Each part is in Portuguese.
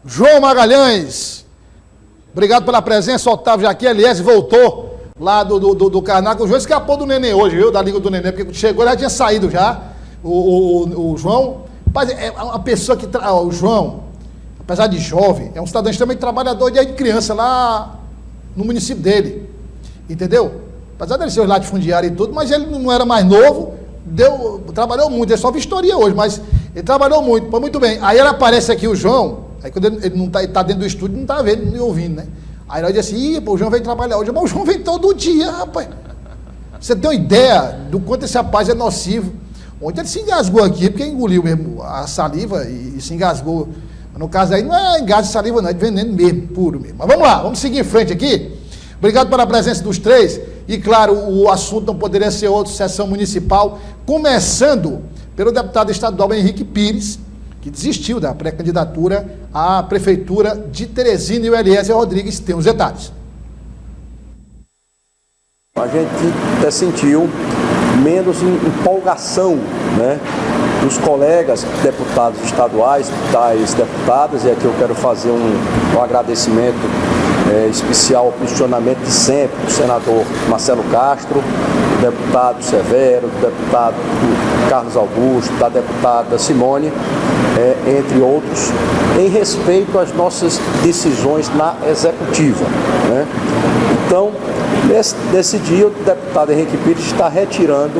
João Magalhães, obrigado pela presença. Otávio já aqui, Elias voltou lá do Carnac. O João escapou do Nenê hoje, viu? Da Liga do Nenê, porque chegou, ele já tinha saído já. O João, rapaz, é uma pessoa que... O João, apesar de jovem, é um cidadão extremamente trabalhador desde criança lá no município dele, entendeu? Apesar dele ser latifundiário e tudo, mas ele não era mais novo, trabalhou muito, ele só vistoria hoje, mas ele trabalhou muito, foi muito bem. Aí ele aparece aqui, o João, aí quando ele não tá, ele tá dentro do estúdio, não tá vendo, nem ouvindo, né? Aí nós disse assim, pô, o João vem trabalhar hoje, mas o João vem todo dia, rapaz. Você tem uma ideia do quanto esse rapaz é nocivo. Ontem ele se engasgou aqui, porque engoliu mesmo a saliva e se engasgou. No caso aí não é engasgo de saliva não, é de veneno mesmo, puro mesmo. Mas vamos lá, vamos seguir em frente aqui. Obrigado pela presença dos três. E claro, o assunto não poderia ser outro, sessão municipal, começando pelo deputado estadual Henrique Pires, que desistiu da pré-candidatura à prefeitura de Teresina, e o Eliezer Rodrigues tem os detalhes. A gente até sentiu menos empolgação, né, dos colegas deputados estaduais, das deputadas, e aqui eu quero fazer um agradecimento especial ao posicionamento de sempre do senador Marcelo Castro, do deputado Severo, do deputado Carlos Augusto, da deputada Simone, entre outros, em respeito às nossas decisões na executiva, né? Então, nesse dia, o deputado Henrique Pires está retirando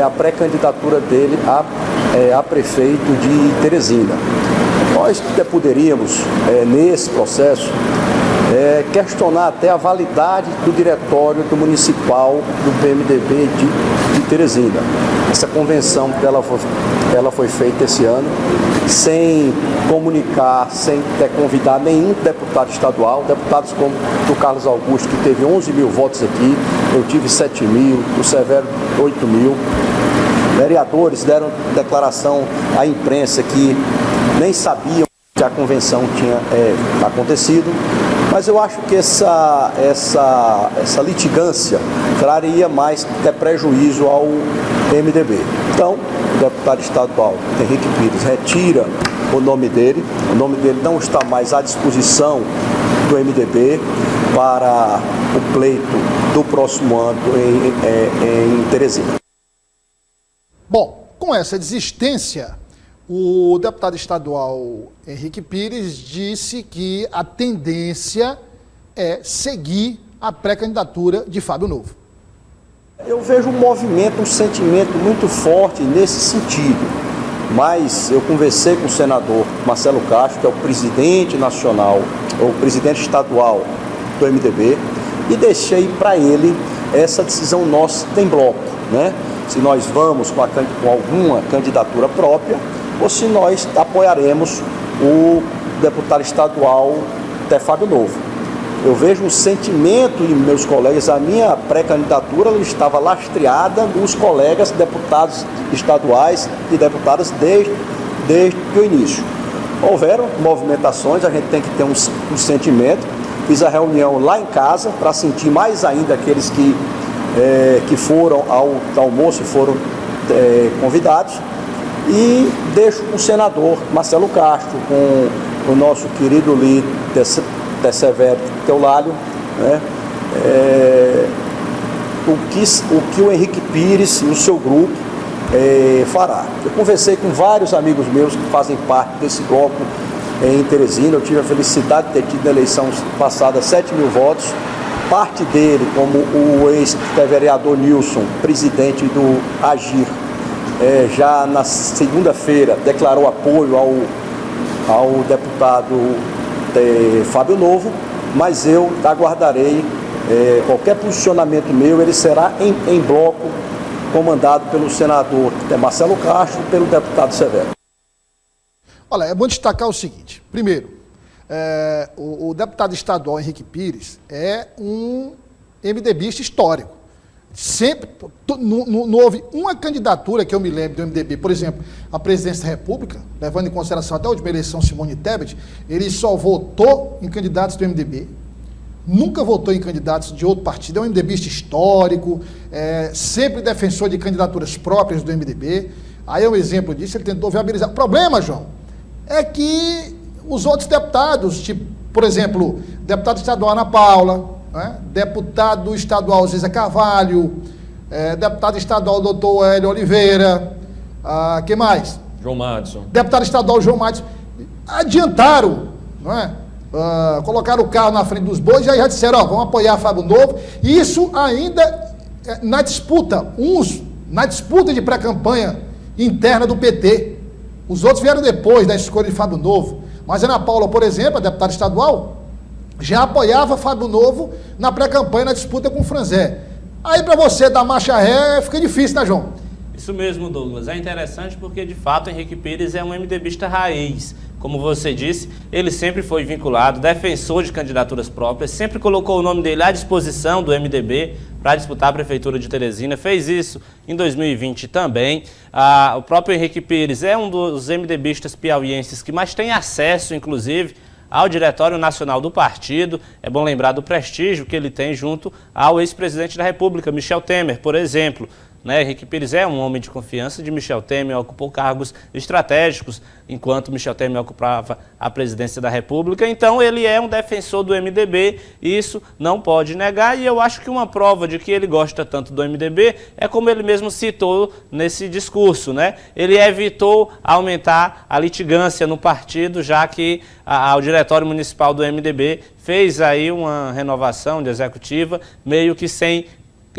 a pré-candidatura dele a prefeito de Teresina. Nós até poderíamos, nesse processo, questionar até a validade do diretório do municipal do PMDB de Teresina. Essa convenção ela foi feita esse ano sem comunicar, sem convidar nenhum deputado estadual, deputados como o Carlos Augusto, que teve 11 mil votos aqui, eu tive 7 mil, o Severo 8 mil. Vereadores deram declaração à imprensa que nem sabiam que a convenção tinha acontecido, mas eu acho que essa litigância traria mais prejuízo ao MDB. Então, o deputado estadual Henrique Pires retira o nome dele não está mais à disposição do MDB para o pleito do próximo ano em Teresina. Bom, com essa desistência, o deputado estadual Henrique Pires disse que a tendência é seguir a pré-candidatura de Fábio Novo. Eu vejo um movimento, um sentimento muito forte nesse sentido, mas eu conversei com o senador Marcelo Castro, que é o presidente nacional, ou presidente estadual do MDB, e deixei para ele essa decisão nossa em bloco, né? Se nós vamos com alguma candidatura própria, ou se nós apoiaremos o deputado estadual Fábio Novo. Eu vejo um sentimento em meus colegas, a minha pré-candidatura estava lastreada nos colegas deputados estaduais e deputadas desde o início. Houveram movimentações, a gente tem que ter um sentimento. Fiz a reunião lá em casa para sentir mais ainda aqueles que foram ao almoço e foram convidados. E deixo com o senador Marcelo Castro, com o nosso querido líder Severo Teolálio, né? O que o Henrique Pires e o seu grupo fará. Eu conversei com vários amigos meus que fazem parte desse bloco em Teresina. Eu tive a felicidade de ter tido na eleição passada 7 mil votos. Parte dele, como o ex-vereador Nilson, presidente do Agir, já na segunda-feira declarou apoio ao deputado Fábio Novo, mas eu aguardarei qualquer posicionamento meu, ele será em bloco, comandado pelo senador Marcelo Castro e pelo deputado Severo. Olha, é bom destacar o seguinte: primeiro, o deputado estadual Henrique Pires é um MDBista histórico. Sempre, não houve uma candidatura que eu me lembro do MDB, por exemplo, a presidência da República, levando em consideração até a última eleição Simone Tebet, ele só votou em candidatos do MDB, nunca votou em candidatos de outro partido, é um MDBista histórico, sempre defensor de candidaturas próprias do MDB. Aí é um exemplo disso, ele tentou viabilizar. O problema, João, é que os outros deputados, tipo, por exemplo, deputado estadual Ana Paula, né? Deputado estadual Zézia Carvalho, deputado estadual doutor Hélio Oliveira, quem mais? João Madison. Deputado estadual João Madison. Adiantaram, não é? Colocaram o carro na frente dos bois e aí já disseram, vamos apoiar Fábio Novo. E isso ainda na disputa, na disputa de pré-campanha interna do PT. Os outros vieram depois da escolha de Fábio Novo. Mas Ana Paula, por exemplo, a deputada estadual, já apoiava Fábio Novo na pré-campanha, na disputa com o Franzé. Aí para você dar marcha ré, fica difícil, né, João? Isso mesmo, Douglas. É interessante porque, de fato, Henrique Pires é um MDBista raiz. Como você disse, ele sempre foi vinculado, defensor de candidaturas próprias, sempre colocou o nome dele à disposição do MDB para disputar a Prefeitura de Teresina, fez isso em 2020 também. O próprio Henrique Pires é um dos MDBistas piauienses que mais tem acesso, inclusive, ao Diretório Nacional do Partido. É bom lembrar do prestígio que ele tem junto ao ex-presidente da República, Michel Temer, por exemplo. Henrique Pires é um homem de confiança de Michel Temer, ocupou cargos estratégicos enquanto Michel Temer ocupava a presidência da República. Então ele é um defensor do MDB, isso não pode negar, e eu acho que uma prova de que ele gosta tanto do MDB é como ele mesmo citou nesse discurso, né? Ele evitou aumentar a litigância no partido, já que o Diretório Municipal do MDB fez aí uma renovação de executiva meio que sem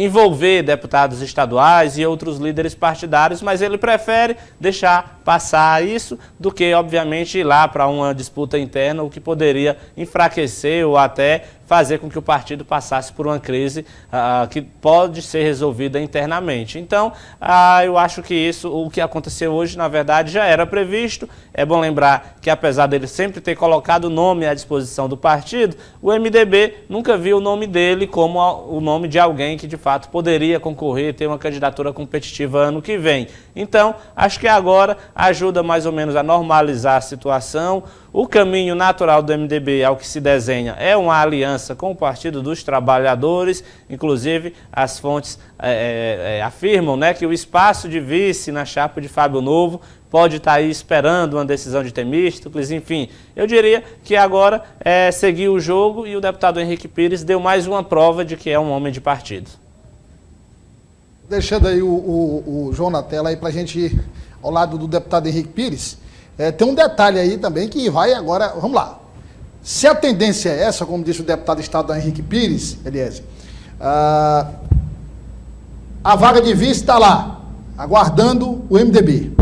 envolver deputados estaduais e outros líderes partidários, mas ele prefere deixar passar isso do que, obviamente, ir lá para uma disputa interna, o que poderia enfraquecer ou até fazer com que o partido passasse por uma crise que pode ser resolvida internamente. Então, eu acho que isso, o que aconteceu hoje, na verdade, já era previsto. É bom lembrar que, apesar dele sempre ter colocado o nome à disposição do partido, o MDB nunca viu o nome dele como o nome de alguém que, de fato, poderia concorrer, ter uma candidatura competitiva ano que vem. Então, acho que agora ajuda mais ou menos a normalizar a situação. O caminho natural do MDB, ao que se desenha, é uma aliança com o Partido dos Trabalhadores. Inclusive, as fontes afirmam, né, que o espaço de vice na chapa de Fábio Novo pode estar aí esperando uma decisão de Temístocles, enfim. Eu diria que agora é seguir o jogo, e o deputado Henrique Pires deu mais uma prova de que é um homem de partido. Deixando aí o João na tela aí para a gente ir ao lado do deputado Henrique Pires, tem um detalhe aí também que vai agora, vamos lá. Se a tendência é essa, como disse o deputado estadual Henrique Pires, Eliezer, a vaga de vice está lá, aguardando o MDB.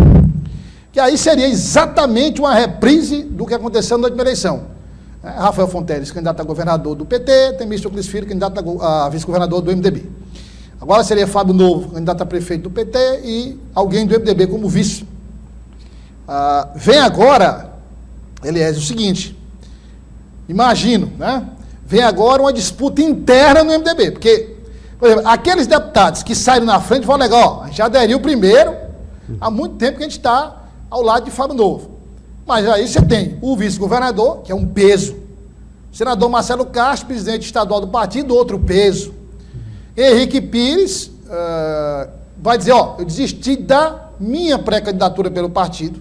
Que aí seria exatamente uma reprise do que aconteceu na última eleição. Rafael Fonteles, candidato a governador do PT, Temístocles Filho, candidato a vice-governador do MDB. Agora seria Fábio Novo, candidato a prefeito do PT, e alguém do MDB como vice. Vem agora, Eliezer, o seguinte, imagino, né? Vem agora uma disputa interna no MDB, porque, por exemplo, aqueles deputados que saíram na frente vão alegar, a gente já aderiu primeiro, há muito tempo que a gente está ao lado de Fábio Novo. Mas aí você tem o vice-governador, que é um peso, o senador Marcelo Castro, presidente estadual do partido, outro peso. Henrique Pires vai dizer, eu desisti da minha pré-candidatura pelo partido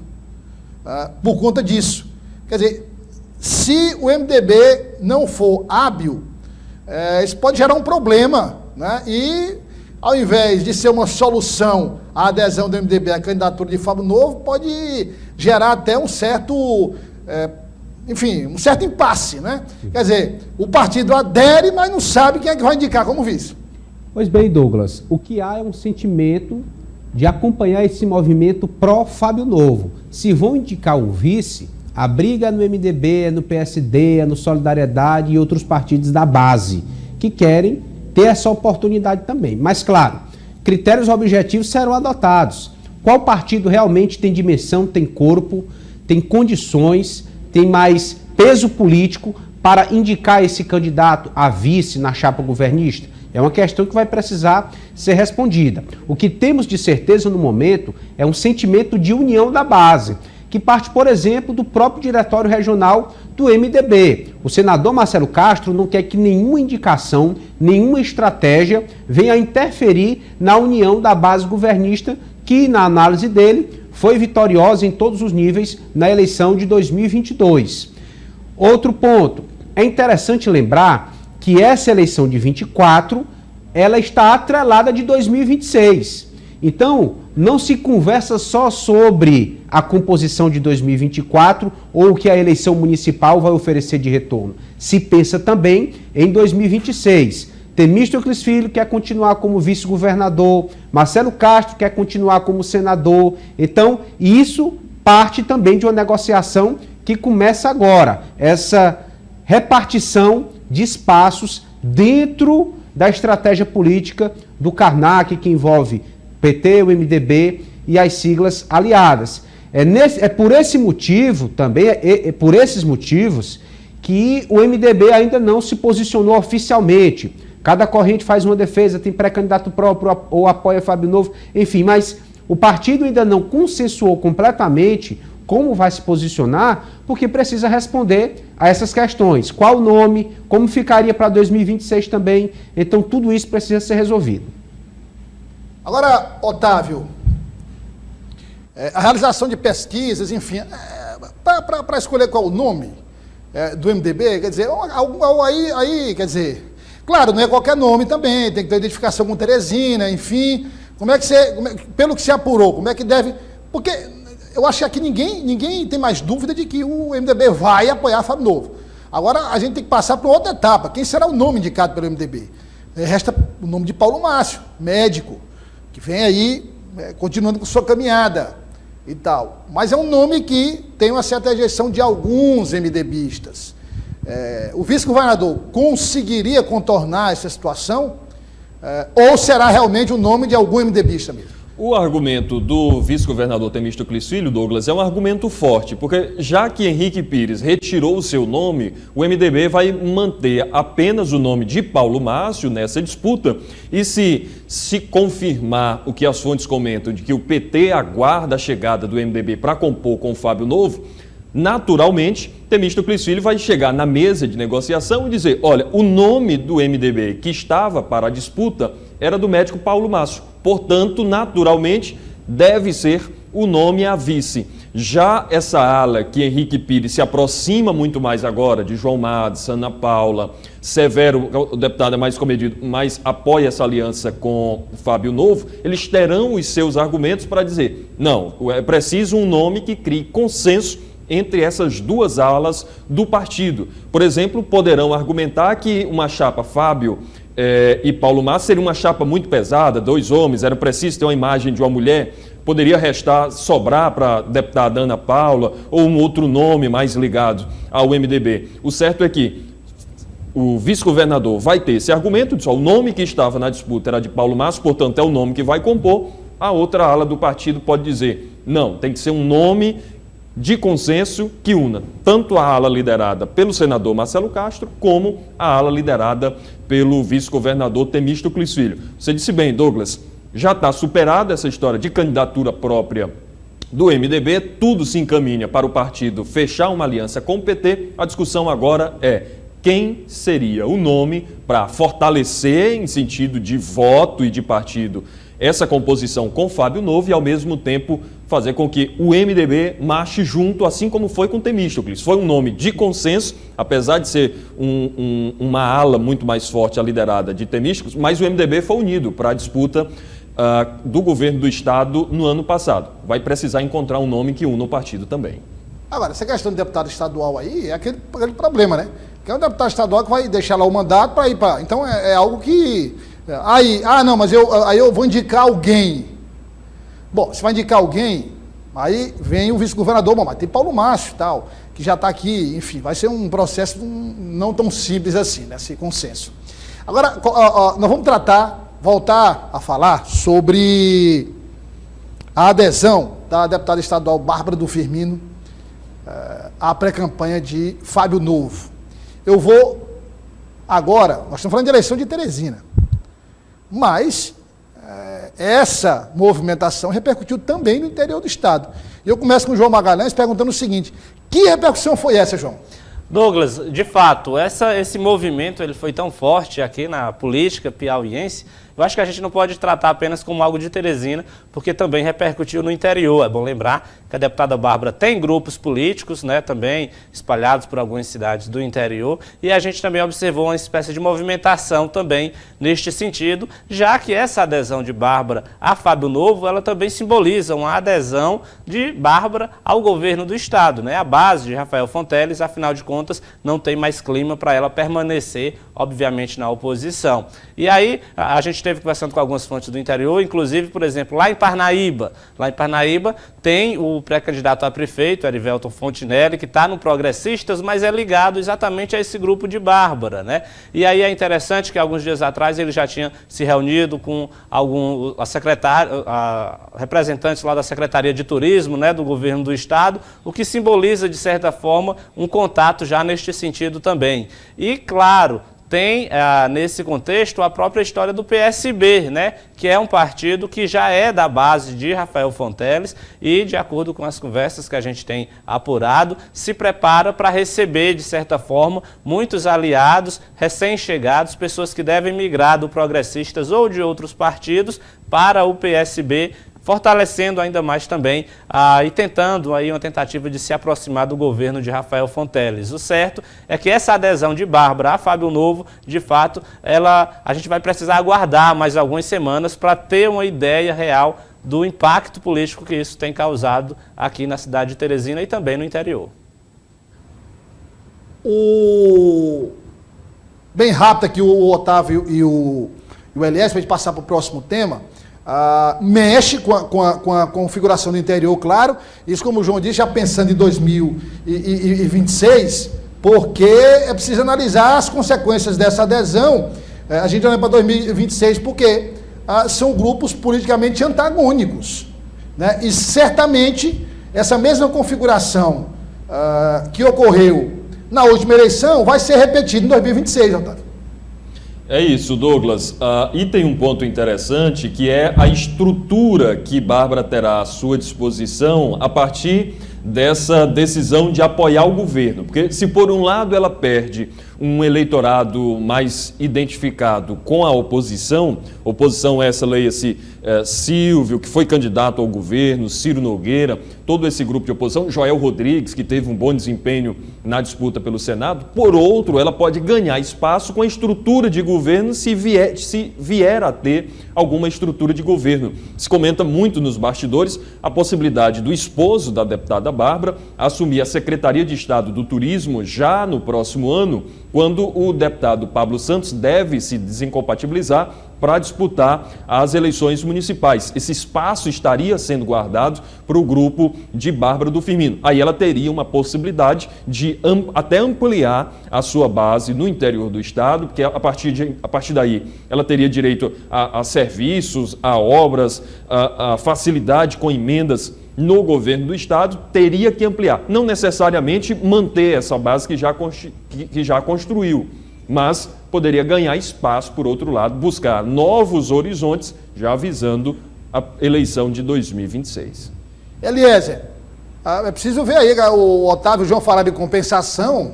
por conta disso. Quer dizer, se o MDB não for hábil, isso pode gerar um problema, né? E ao invés de ser uma solução a adesão do MDB à candidatura de Fábio Novo, pode gerar até um certo, um certo impasse, né? Quer dizer, o partido adere, mas não sabe quem é que vai indicar como vice. Pois bem, Douglas, o que há é um sentimento de acompanhar esse movimento pró-Fábio Novo. Se vão indicar um vice, a briga no MDB, é no PSD, é no Solidariedade e outros partidos da base, que querem ter essa oportunidade também. Mas, claro, critérios objetivos serão adotados. Qual partido realmente tem dimensão, tem corpo, tem condições, tem mais peso político para indicar esse candidato a vice na chapa governista? É uma questão que vai precisar ser respondida. O que temos de certeza no momento é um sentimento de união da base, que parte, por exemplo, do próprio Diretório Regional do MDB. O senador Marcelo Castro não quer que nenhuma indicação, nenhuma estratégia venha interferir na união da base governista, que, na análise dele, foi vitoriosa em todos os níveis na eleição de 2022. Outro ponto, é interessante lembrar que essa eleição de 24, ela está atrelada de 2026. Então, não se conversa só sobre a composição de 2024 ou o que a eleição municipal vai oferecer de retorno. Se pensa também em 2026. Temístocles Filho quer continuar como vice-governador, Marcelo Castro quer continuar como senador. Então, isso parte também de uma negociação que começa agora. Essa repartição de espaços dentro da estratégia política do Karnak, que envolve PT, o MDB e as siglas aliadas. É por esse motivo, também, por esses motivos, que o MDB ainda não se posicionou oficialmente. Cada corrente faz uma defesa, tem pré-candidato próprio ou apoia Fábio Novo, enfim, mas o partido ainda não consensuou completamente como vai se posicionar, porque precisa responder a essas questões. Qual o nome, como ficaria para 2026 também, então tudo isso precisa ser resolvido. Agora, Otávio, a realização de pesquisas, enfim, para escolher qual o nome do MDB, quer dizer, aí, quer dizer, claro, não é qualquer nome também, tem que ter identificação com Teresina, enfim, pelo que se apurou, como é que deve, porque eu acho que aqui ninguém tem mais dúvida de que o MDB vai apoiar Fábio Novo. Agora, a gente tem que passar para outra etapa, quem será o nome indicado pelo MDB? Resta o nome de Paulo Márcio, médico, que vem aí continuando com sua caminhada e tal. Mas é um nome que tem uma certa rejeição de alguns MDBistas. O vice-governador conseguiria contornar essa situação? Ou será realmente o nome de algum MDBista mesmo? O argumento do vice-governador Temístocles Filho, Douglas, é um argumento forte, porque já que Henrique Pires retirou o seu nome, o MDB vai manter apenas o nome de Paulo Márcio nessa disputa, e se confirmar o que as fontes comentam, de que o PT aguarda a chegada do MDB para compor com o Fábio Novo, naturalmente, Temístocles Filho vai chegar na mesa de negociação e dizer, olha, o nome do MDB que estava para a disputa era do médico Paulo Márcio. Portanto, naturalmente, deve ser o nome a vice. Já essa ala que Henrique Pires se aproxima muito mais agora, de João Matos, Ana Paula, Severo, o deputado é mais comedido, mas apoia essa aliança com Fábio Novo, eles terão os seus argumentos para dizer, não, é preciso um nome que crie consenso entre essas duas alas do partido. Por exemplo, poderão argumentar que uma chapa Fábio e Paulo Márcio seria uma chapa muito pesada, 2 homens, era preciso ter uma imagem de uma mulher, poderia sobrar para a deputada Ana Paula ou um outro nome mais ligado ao MDB. O certo é que o vice-governador vai ter esse argumento, o nome que estava na disputa era de Paulo Márcio, portanto é o nome que vai compor. A outra ala do partido pode dizer, não, tem que ser um nome de consenso que una tanto a ala liderada pelo senador Marcelo Castro, como a ala liderada pelo vice-governador Temístocles Filho. Você disse bem, Douglas, já está superada essa história de candidatura própria do MDB, tudo se encaminha para o partido fechar uma aliança com o PT, a discussão agora é quem seria o nome para fortalecer, em sentido de voto e de partido, essa composição com Fábio Novo e, ao mesmo tempo, fazer com que o MDB marche junto, assim como foi com Temístocles. Foi um nome de consenso, apesar de ser uma ala muito mais forte, a liderada de Temístocles, mas o MDB foi unido para a disputa do governo do Estado no ano passado. Vai precisar encontrar um nome que una o partido também. Agora, essa questão de deputado estadual aí é aquele problema, né? Que é um deputado estadual que vai deixar lá o mandato para ir para... Então, é algo que... não, mas aí eu vou indicar alguém. Bom, se vai indicar alguém, aí vem o vice-governador, bom, mas tem Paulo Márcio e tal, que já está aqui, enfim, vai ser um processo não tão simples assim, né, esse consenso. Agora, nós vamos voltar a falar sobre a adesão da deputada estadual Bárbara do Firmino à pré-campanha de Fábio Novo. Eu vou agora, nós estamos falando de eleição de Teresina, mas essa movimentação repercutiu também no interior do estado. E eu começo com o João Magalhães perguntando o seguinte, que repercussão foi essa, João? Douglas, de fato, esse movimento ele foi tão forte aqui na política piauiense eu acho que a gente não pode tratar apenas como algo de Teresina, porque também repercutiu no interior. É bom lembrar que a deputada Bárbara tem grupos políticos, né, também espalhados por algumas cidades do interior, e a gente também observou uma espécie de movimentação também neste sentido, já que essa adesão de Bárbara a Fábio Novo, ela também simboliza uma adesão de Bárbara ao governo do estado, né? A base de Rafael Fonteles, afinal de contas, não tem mais clima para ela permanecer, obviamente, na oposição. E aí, a gente esteve conversando com algumas fontes do interior, inclusive, por exemplo, lá em Parnaíba. Lá em Parnaíba tem o pré-candidato a prefeito, Erivelton Fontinelli, que está no Progressistas, mas é ligado exatamente a esse grupo de Bárbara, né? E aí é interessante que alguns dias atrás ele já tinha se reunido com representantes lá da Secretaria de Turismo, né, do governo do estado, o que simboliza, de certa forma, um contato já neste sentido também. E, claro, tem nesse contexto a própria história do PSB, né, que é um partido que já é da base de Rafael Fonteles e, de acordo com as conversas que a gente tem apurado, se prepara para receber, de certa forma, muitos aliados recém-chegados, pessoas que devem migrar do Progressistas ou de outros partidos para o PSB, fortalecendo ainda mais também e tentando aí uma tentativa de se aproximar do governo de Rafael Fonteles. O certo é que essa adesão de Bárbara a Fábio Novo, de fato, a gente vai precisar aguardar mais algumas semanas para ter uma ideia real do impacto político que isso tem causado aqui na cidade de Teresina e também no interior. Bem rápido aqui o Otávio e o Elias, para a gente passar para o próximo tema. Mexe com a configuração do interior, claro. Isso, como o João disse, já pensando em 2026, porque é preciso analisar as consequências dessa adesão. A gente olha para 2026 porque são grupos politicamente antagônicos, né? E certamente essa mesma configuração que ocorreu na última eleição vai ser repetida em 2026, Otávio. É isso, Douglas. E tem um ponto interessante, que é a estrutura que Bárbara terá à sua disposição a partir dessa decisão de apoiar o governo. Porque se por um lado ela perde um eleitorado mais identificado com a oposição essa, leia-se, Silvio, que foi candidato ao governo, Ciro Nogueira, todo esse grupo de oposição, Joel Rodrigues, que teve um bom desempenho na disputa pelo Senado. Por outro, ela pode ganhar espaço com a estrutura de governo se vier a ter alguma estrutura de governo. Se comenta muito nos bastidores a possibilidade do esposo da deputada Bárbara assumir a Secretaria de Estado do Turismo já no próximo ano, quando o deputado Pablo Santos deve se desincompatibilizar para disputar as eleições municipais. Esse espaço estaria sendo guardado para o grupo de Bárbara do Firmino. Aí ela teria uma possibilidade de até ampliar a sua base no interior do estado, porque a partir daí ela teria direito a serviços, a obras, a facilidade com emendas no governo do estado, teria que ampliar. Não necessariamente manter essa base que já construiu, mas poderia ganhar espaço, por outro lado, buscar novos horizontes, já visando a eleição de 2026. Eliezer, é preciso ver aí, o Otávio e o João falaram de compensação,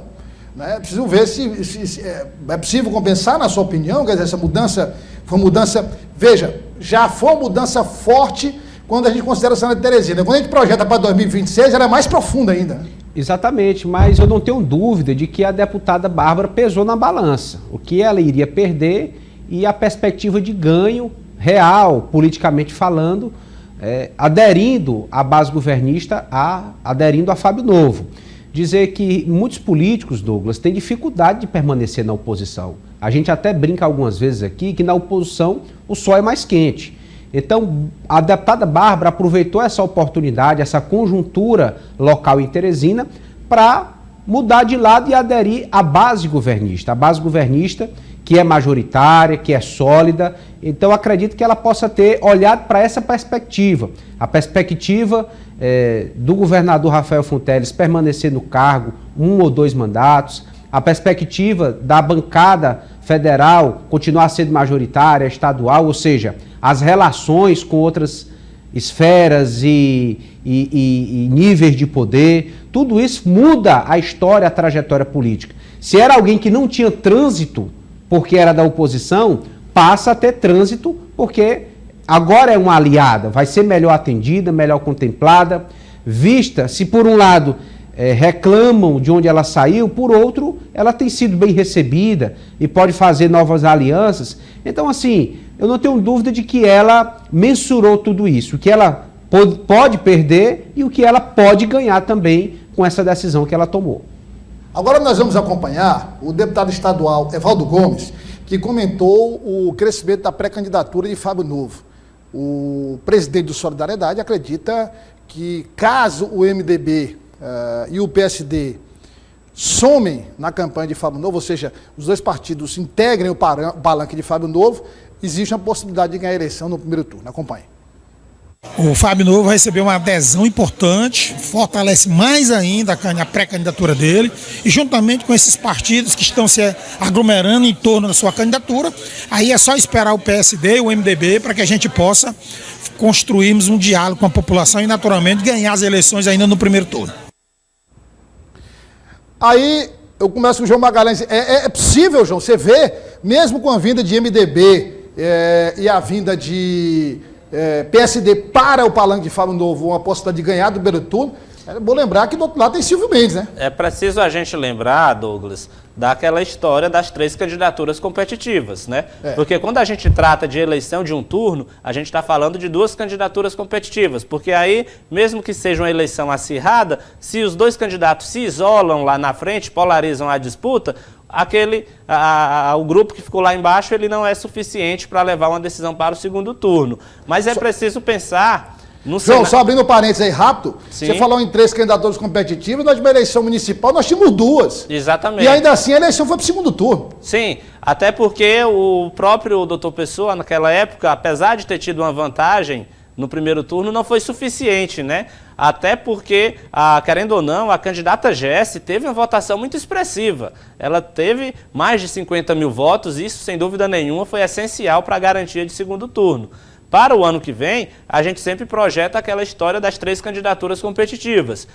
né? É preciso ver se é possível compensar, na sua opinião. Quer dizer, essa mudança foi uma mudança, veja, já foi uma mudança forte quando a gente considera a cidade de Teresina. Quando a gente projeta para 2026, ela é mais profunda ainda. Exatamente, mas eu não tenho dúvida de que a deputada Bárbara pesou na balança. O que ela iria perder e a perspectiva de ganho real, politicamente falando, aderindo à base governista, aderindo a Fábio Novo. Dizer que muitos políticos, Douglas, têm dificuldade de permanecer na oposição. A gente até brinca algumas vezes aqui que na oposição o sol é mais quente. Então, a deputada Bárbara aproveitou essa oportunidade, essa conjuntura local em Teresina, para mudar de lado e aderir à base governista. A base governista que é majoritária, que é sólida. Então, acredito que ela possa ter olhado para essa perspectiva. A perspectiva do governador Rafael Fonteles permanecer no cargo 1 ou 2 mandatos. A perspectiva da bancada federal continuar sendo majoritária, estadual, ou seja, as relações com outras esferas e níveis de poder, tudo isso muda a história, a trajetória política. Se era alguém que não tinha trânsito porque era da oposição, passa a ter trânsito, porque agora é uma aliada, vai ser melhor atendida, melhor contemplada, vista, se por um lado reclamam de onde ela saiu, por outro, ela tem sido bem recebida e pode fazer novas alianças. Então, assim, eu não tenho dúvida de que ela mensurou tudo isso, o que ela pode perder e o que ela pode ganhar também com essa decisão que ela tomou. Agora nós vamos acompanhar o deputado estadual Evaldo Gomes, que comentou o crescimento da pré-candidatura de Fábio Novo. O presidente do Solidariedade acredita que caso o MDB e o PSD somem na campanha de Fábio Novo, ou seja, os dois partidos integrem o palanque de Fábio Novo, existe uma possibilidade de ganhar a eleição no primeiro turno. Acompanhe. O Fábio Novo vai receber uma adesão importante, fortalece mais ainda a pré-candidatura dele, e juntamente com esses partidos que estão se aglomerando em torno da sua candidatura, aí é só esperar o PSD e o MDB para que a gente possa construirmos um diálogo com a população e, naturalmente, ganhar as eleições ainda no primeiro turno. Aí eu começo com o João Magalhães. É possível, João, você vê, mesmo com a vinda de MDB e a vinda de PSD para o palanque de Fábio Novo, uma possibilidade de ganhar do primeiro turno. É bom lembrar que do outro lado tem Silvio Mendes, né? É preciso a gente lembrar, Douglas, daquela história das 3 candidaturas competitivas, né? Porque quando a gente trata de eleição de um turno, a gente está falando de 2 candidaturas competitivas, porque aí, mesmo que seja uma eleição acirrada, se os 2 candidatos se isolam lá na frente, polarizam a disputa, o grupo que ficou lá embaixo, ele não é suficiente para levar uma decisão para o segundo turno. Mas é preciso pensar... João, só abrindo parênteses aí rápido, Sim. Você falou em 3 candidaturas competitivas, nós de uma eleição municipal nós tínhamos 2. Exatamente. E ainda assim a eleição foi para o segundo turno. Sim, até porque o próprio doutor Pessoa, naquela época, apesar de ter tido uma vantagem no primeiro turno, não foi suficiente, né? Até porque, querendo ou não, a candidata Jesse teve uma votação muito expressiva. Ela teve mais de 50 mil votos e isso, sem dúvida nenhuma, foi essencial para a garantia de segundo turno. Para o ano que vem, a gente sempre projeta aquela história das 3 candidaturas competitivas.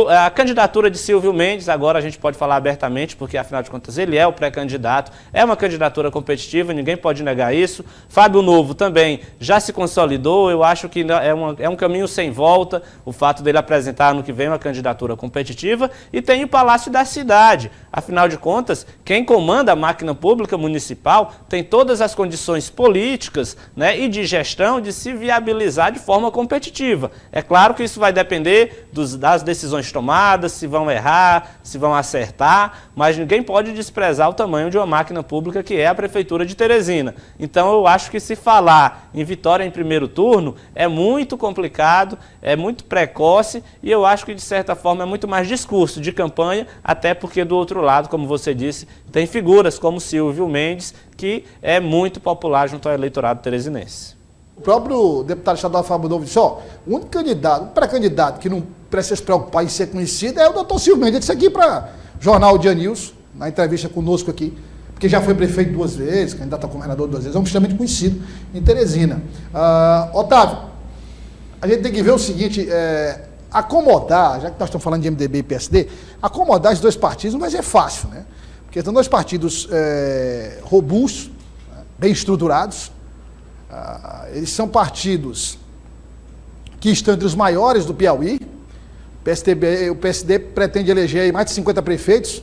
A candidatura de Silvio Mendes, agora a gente pode falar abertamente, porque afinal de contas ele é o pré-candidato, é uma candidatura competitiva, ninguém pode negar isso. Fábio Novo também já se consolidou, eu acho que é um caminho sem volta o fato dele apresentar ano que vem uma candidatura competitiva. E tem o Palácio da Cidade, afinal de contas, quem comanda a máquina pública municipal tem todas as condições políticas, né, e de gestão de se viabilizar de forma competitiva. É claro que isso vai depender das decisões tomadas, se vão errar, se vão acertar, mas ninguém pode desprezar o tamanho de uma máquina pública que é a Prefeitura de Teresina. Então eu acho que se falar em vitória em primeiro turno é muito complicado, é muito precoce e eu acho que de certa forma é muito mais discurso de campanha, até porque do outro lado, como você disse, tem figuras como Silvio Mendes, que é muito popular junto ao eleitorado teresinense. O próprio deputado estadual Fábio Novo disse, o único candidato, pré-candidato que não precisa se preocupar em ser conhecido é o doutor Silvio Mendes. Ele disse aqui para o jornal Dia News, na entrevista conosco aqui, porque já foi prefeito 2 vezes, candidato a governador 2 vezes, é um extremamente conhecido em Teresina. Otávio, a gente tem que ver o seguinte, acomodar, já que nós estamos falando de MDB e PSD, acomodar esses 2 partidos não vai ser fácil, né? Porque são 2 partidos robustos, bem estruturados. Eles são partidos que estão entre os maiores do Piauí. O PSD pretende eleger aí mais de 50 prefeitos,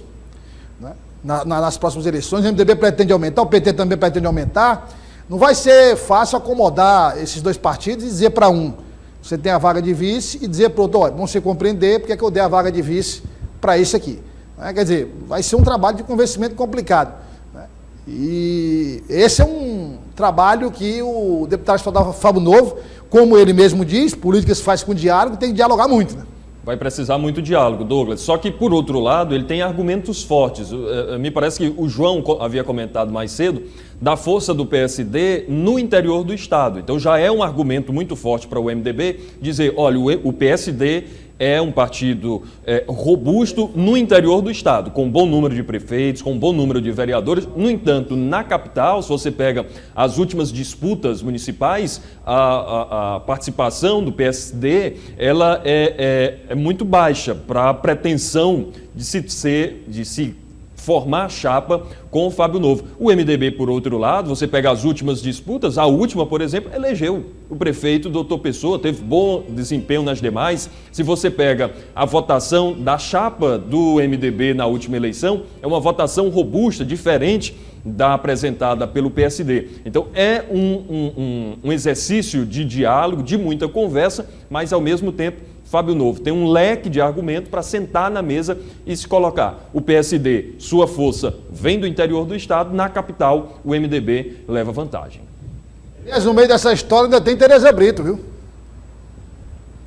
né, nas próximas eleições. O MDB pretende aumentar, o PT também pretende aumentar. Não vai ser fácil acomodar esses 2 partidos e dizer para um, você tem a vaga de vice, e dizer para o outro, vamos se compreender, porque é que eu dei a vaga de vice para esse aqui. Quer dizer, vai ser um trabalho de convencimento complicado. Né? E esse é um trabalho que o deputado estadual Fábio Novo, como ele mesmo diz, política se faz com diálogo, tem que dialogar muito, né? Vai precisar muito diálogo, Douglas. Só que, por outro lado, ele tem argumentos fortes. Me parece que o João havia comentado mais cedo da força do PSD no interior do Estado. Então já é um argumento muito forte para o MDB dizer, olha, o PSD é um partido robusto no interior do Estado, com um bom número de prefeitos, com um bom número de vereadores. No entanto, na capital, se você pega as últimas disputas municipais, a participação do PSD ela é muito baixa para a pretensão de se formar chapa com o Fábio Novo. O MDB, por outro lado, você pega as últimas disputas, a última, por exemplo, elegeu o prefeito Dr. Pessoa, teve bom desempenho nas demais. Se você pega a votação da chapa do MDB na última eleição, é uma votação robusta, diferente da apresentada pelo PSD. Então é um exercício de diálogo, de muita conversa, mas ao mesmo tempo Fábio Novo tem um leque de argumentos para sentar na mesa e se colocar. O PSD, sua força vem do interior do estado, na capital o MDB leva vantagem. Mas no meio dessa história ainda tem Tereza Brito, viu?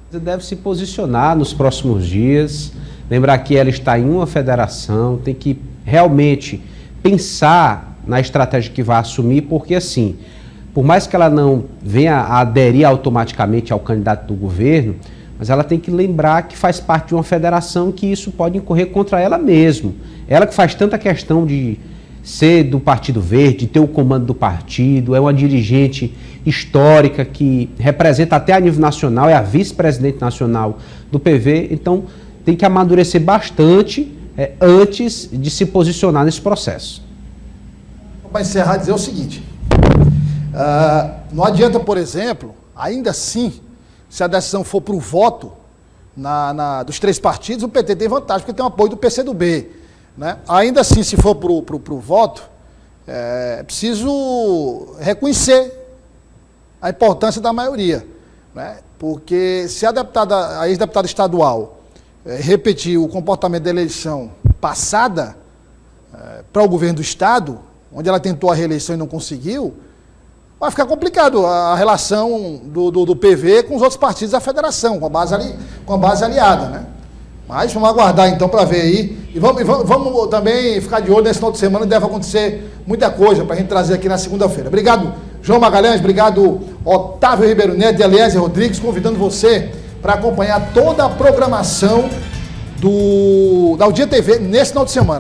Você deve se posicionar nos próximos dias, lembrar que ela está em uma federação, tem que realmente pensar na estratégia que vai assumir, porque assim, por mais que ela não venha a aderir automaticamente ao candidato do governo, mas ela tem que lembrar que faz parte de uma federação, que isso pode incorrer contra ela mesmo. Ela que faz tanta questão de ser do Partido Verde, de ter o comando do partido, é uma dirigente histórica que representa até a nível nacional, é a vice-presidente nacional do PV, então tem que amadurecer bastante antes de se posicionar nesse processo. Para encerrar, dizer o seguinte, não adianta, por exemplo, ainda assim, se a decisão for para o voto dos três partidos, o PT tem vantagem, porque tem o apoio do PCdoB. Né? Ainda assim, se for para o voto, é preciso reconhecer a importância da maioria. Né? Porque se a ex-deputada estadual repetir o comportamento da eleição passada para o governo do estado, onde ela tentou a reeleição e não conseguiu, vai ficar complicado a relação do PV com os outros partidos da federação, com a base aliada, né? Mas vamos aguardar então para ver aí. E vamos também ficar de olho nesse final de semana, deve acontecer muita coisa para a gente trazer aqui na segunda-feira. Obrigado, João Magalhães, obrigado, Otávio Ribeiro Neto e Eliezer Rodrigues, convidando você para acompanhar toda a programação da Dia TV nesse final de semana.